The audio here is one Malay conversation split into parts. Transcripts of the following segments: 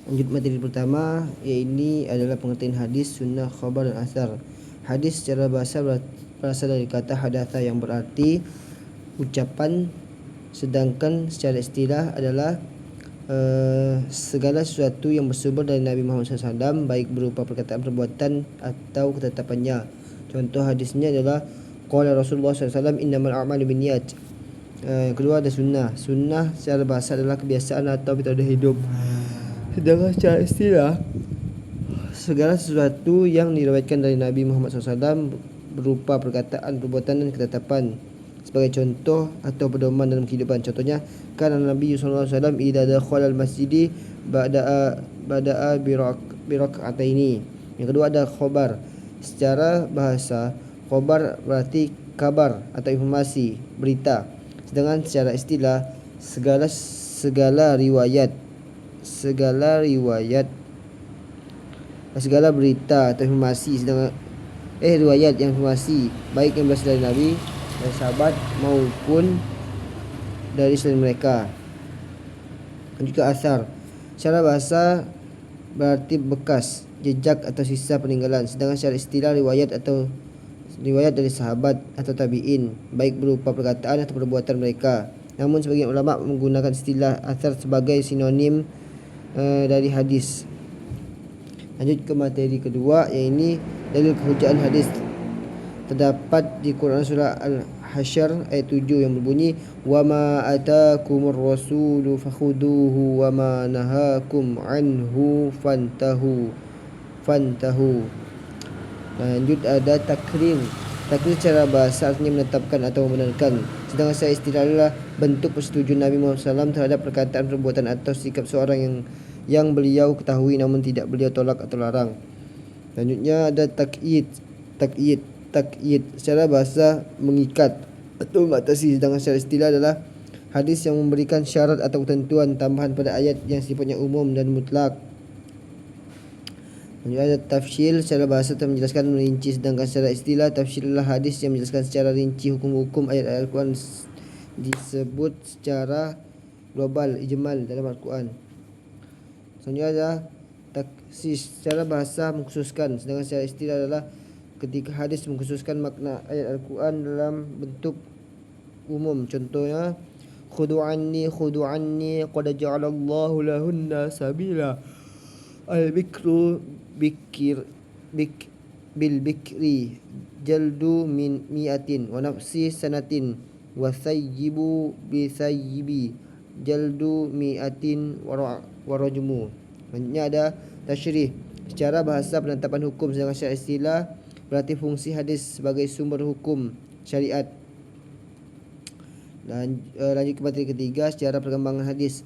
Lanjut materi pertama, ini adalah pengertian hadis, sunnah, khabar dan asar. Hadis secara bahasa berasal dari kata hadatha yang berarti ucapan, sedangkan secara istilah adalah segala sesuatu yang bersumber dari Nabi Muhammad SAW, baik berupa perkataan, perbuatan atau ketetapannya. Contoh hadisnya adalah qala Rasulullah SAW innamal a'malu binniyat. Yang kedua ada sunnah. Sunnah secara bahasa adalah kebiasaan atau metode hidup. Sedangkan secara istilah, segala sesuatu yang diriwayatkan dari Nabi Muhammad SAW berupa perkataan, perbuatan dan ketetapan sebagai contoh atau pedoman dalam kehidupan. Contohnya, kan Nabi SAW idza dakhala al-masjid bada'a birak'ataini. Yang kedua ada khobar. Secara bahasa, khobar berarti kabar atau informasi, berita. Sedangkan secara istilah, segala berita atau informasi, sedangkan riwayat yang informasi baik yang berasal dari Nabi dan sahabat maupun dari selain mereka. Dan juga asar. Secara bahasa berarti bekas, jejak atau sisa peninggalan. Sedangkan secara istilah riwayat dari sahabat atau tabi'in, baik berupa perkataan atau perbuatan mereka. Namun sebagian ulama menggunakan istilah asar sebagai sinonim dari hadis. Lanjut ke materi kedua, yaitu dalil kehujaan hadis. Terdapat di Quran surah Al-Hasyr ayat 7 yang berbunyi wa ma atakumur rasulu fakhuduhu wa ma nahakum anhu fantahu. Lanjut ada takrir. Takrir secara bahasa artinya menetapkan atau membenarkan. Sedangkan secara istilah adalah bentuk persetujuan Nabi Muhammad SAW terhadap perkataan, perbuatan atau sikap seorang yang beliau ketahui namun tidak beliau tolak atau larang. Selanjutnya ada takyid secara bahasa mengikat atau membatasi. Sedangkan secara istilah adalah hadis yang memberikan syarat atau ketentuan tambahan pada ayat yang sifatnya umum dan mutlak. Ada tafsil secara bahasa atau menjelaskan merinci. Sedangkan secara istilah, tafsil adalah hadis yang menjelaskan secara rinci hukum-hukum ayat-ayat Al-Quran, disebut secara global, ijmal dalam Al-Quran. Selanjutnya ada taksis secara bahasa mengkhususkan. Sedangkan secara istilah adalah ketika hadis mengkhususkan makna ayat Al-Quran dalam bentuk umum. Contohnya khudu anni qad ja'alallahu lahunna sabila al-bikru bil bikri jaldu min mi'atin wa nafsi sanatin wa sayyibu bi sayyibi jaldu mi'atin wa rajmu. Maksudnya ada tasyrih secara bahasa penetapan hukum. Sedangkan secara istilah berarti fungsi hadis sebagai sumber hukum syariat. Dan lanjut ke materi ketiga, secara perkembangan hadis.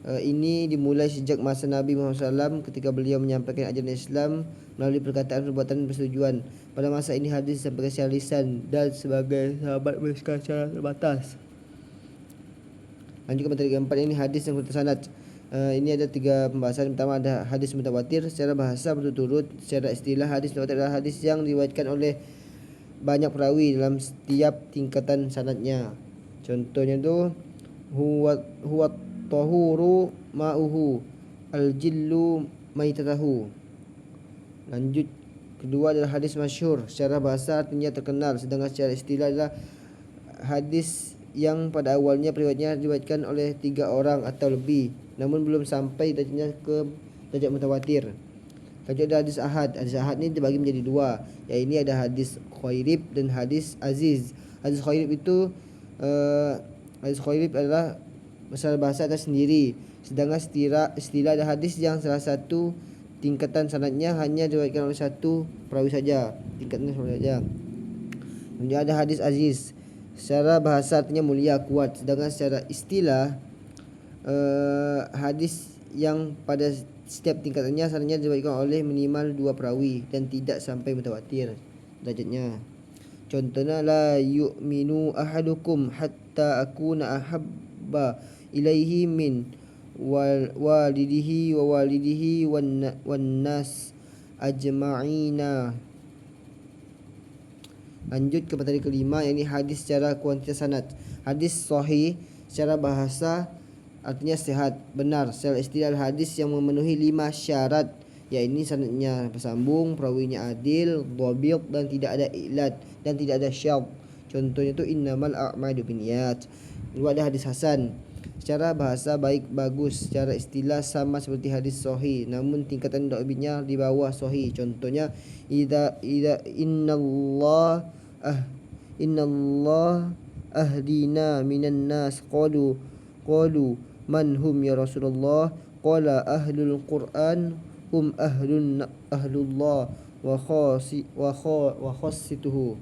Ini dimulai sejak masa Nabi Muhammad SAW ketika beliau menyampaikan ajaran Islam melalui perkataan, perbuatan, dan persetujuan. Pada masa ini hadis disampaikan secara lisan dan sebagai sahabat mereka secara terbatas. Lanjut ke materi keempat, ini hadis yang bersanad. Ini ada 3 pembahasan. Pertama ada hadis mutawatir secara bahasa berturut-turut. Secara istilah hadis mutawatir adalah hadis yang diriwayatkan oleh banyak perawi dalam setiap tingkatan sanadnya. Contohnya itu huwa tahuru ma'uhu al-jillu maitatahu. Lanjut kedua adalah hadis masyhur. Secara bahasa artinya terkenal. Sedangkan secara istilah adalah hadis yang pada awalnya periwayatnya diriwayatkan oleh 3 orang atau lebih, namun belum sampai derajatnya ke derajat mutawatir. Lanjut ada hadis ahad. Hadis ahad ini dibagi menjadi 2. Ini ada hadis khairib dan hadis aziz. Hadis khairib itu hadis khairib adalah masalah bahasa atas sendiri. Sedangkan istilah ada hadis yang salah satu tingkatan sanadnya hanya diriwayatkan oleh 1 perawi saja, tingkatnya sama saja. Kemudian ada hadis aziz. Secara bahasa artinya mulia, kuat. Sedangkan secara istilah hadis yang pada setiap tingkatannya sanadnya diriwayatkan oleh minimal 2 perawi dan tidak sampai mutawatir derajatnya. Contohnya la yu'minu ahadukum hatta akuna ahabba ilaihi min walidihi wan nas ajma'ina. Lanjut ke materi kelima, yakni hadis secara kuantitas sanad. Hadis sahih secara bahasa artinya sehat, benar. Secara istilah hadis yang memenuhi 5 syarat, yaitu sanadnya bersambung, perawinya adil, dhabiq, dan tidak ada ilat dan tidak ada syadz. Contohnya itu innamal a'malu binniyat. Dua, ada hadis hasan. Secara bahasa baik bagus, secara istilah sama seperti hadis sahih, namun tingkatan dhaifnya di bawah sahih. Contohnya idza innallah ahdina minan nas qalu man hum ya Rasulullah qala ahlul Qur'an hum ahlullah wa khassituhu.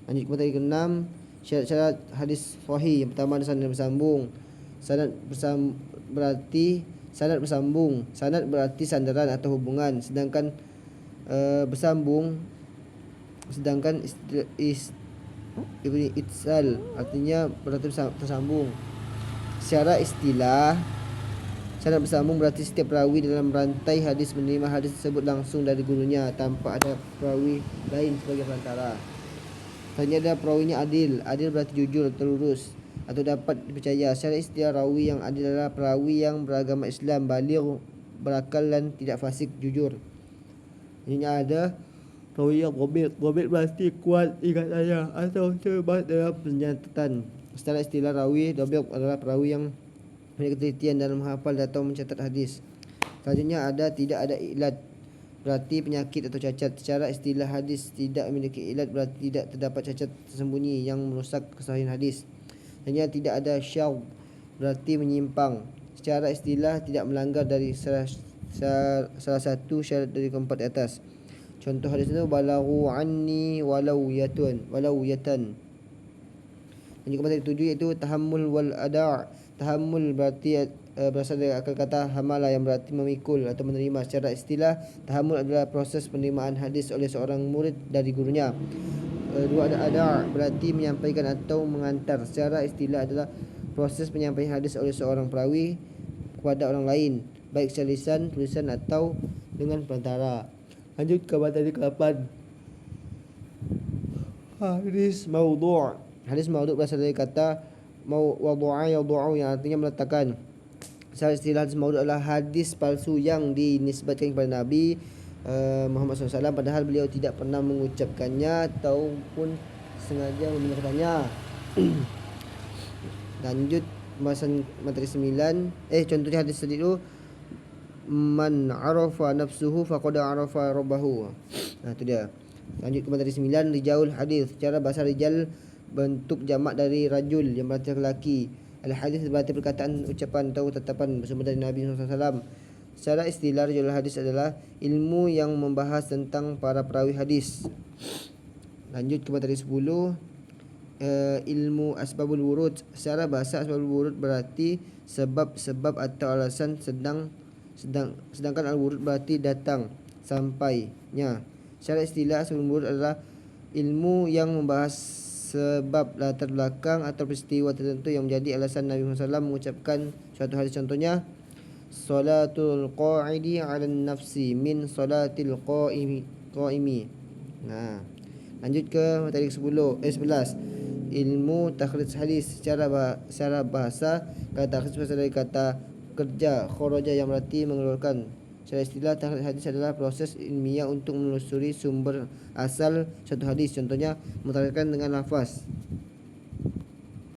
Lanjut kepada yang keenam, syarat-syarat hadis sahih. Yang pertama ada sanad bersambung. Sanad bersambung. Sanad berarti sandaran atau hubungan, sedangkan bersambung, sedangkan itsal artinya berarti tersambung. Secara istilah, sanad bersambung berarti setiap perawi dalam rantai hadis menerima hadis tersebut langsung dari gurunya tanpa ada perawi lain sebagai perantara. Selanjutnya ada perawinya adil. Adil berarti jujur atau lurus atau dapat dipercaya. Secara istilah, rawi yang adil adalah perawi yang beragama Islam, baligh, berakal dan tidak fasik, jujur. Selanjutnya ada perawi yang dhabiq. Dhabiq berarti kuat ingatannya atau cermat dalam pencatatan. Secara istilah, rawi dhabiq adalah perawi yang memiliki ketelitian dalam menghafal atau mencatat hadis. Selanjutnya ada tidak ada ilat, berarti penyakit atau cacat. Secara istilah hadis, tidak memiliki ilat berarti tidak terdapat cacat tersembunyi yang merusak kesahihan hadis. Hanya tidak ada syadz, berarti menyimpang. Secara istilah, tidak melanggar dari salah satu syarat dari keempat di atas. Contoh hadis itu balaghu anni walau yatan. Lanjut kepada yang ketujuh, iaitu tahammul wal ada'. Tahammul berarti berasal dari akal kata hamala yang berarti memikul atau menerima. Secara istilah, tahammul adalah proses penerimaan hadis oleh seorang murid dari gurunya. Dua, ada ada' berarti menyampaikan atau mengantar. Secara istilah adalah proses penyampaian hadis oleh seorang perawi kepada orang lain, baik secara lisan, tulisan atau dengan perantara. Lanjut ke materi ke-8, hadis maudhu'. Hadis maudhu' berasal dari kata wadu'a yadu'u yang artinya meletakkan. Secara istilah, hadis maudhu' adalah hadis palsu yang dinisbatkan kepada Nabi Muhammad SAW padahal beliau tidak pernah mengucapkannya ataupun sengaja membenarkannya. Lanjut pembahasan materi 9. Contohnya hadis tadi itu man arafa nafsuhu faqad arafa rabbahu. Nah, itu dia. Lanjut ke materi 9, rijaul hadis. Secara bahasa rijal bentuk jamak dari rajul yang berarti lelaki. Al hadis berarti perkataan, ucapan atau tetapan bersumber dari Nabi SAW. Secara istilah, rijal hadis adalah ilmu yang membahas tentang para perawi hadis. Lanjut ke materi 10, ilmu asbabul wurud. Secara bahasa, asbabul wurud berarti sebab-sebab atau alasan, sedangkan al-wurud berarti datang, sampainya. Secara istilah, asbabul wurud adalah ilmu yang membahas sebab, latar belakang atau peristiwa tertentu yang menjadi alasan Nabi Muhammad SAW mengucapkan suatu hadis. Contohnya salatul qa'idi 'alan nafsi min salatil qa'imi. Nah, lanjut ke materi 11, ilmu takhrij hadis. Secara bahasa, kata takhrij berasal dari kata kerja, kharaja yang berarti mengeluarkan. Secara istilah, takhrij hadis adalah proses ilmiah untuk menelusuri sumber asal suatu hadis. Contohnya mutakhirkan dengan lafaz.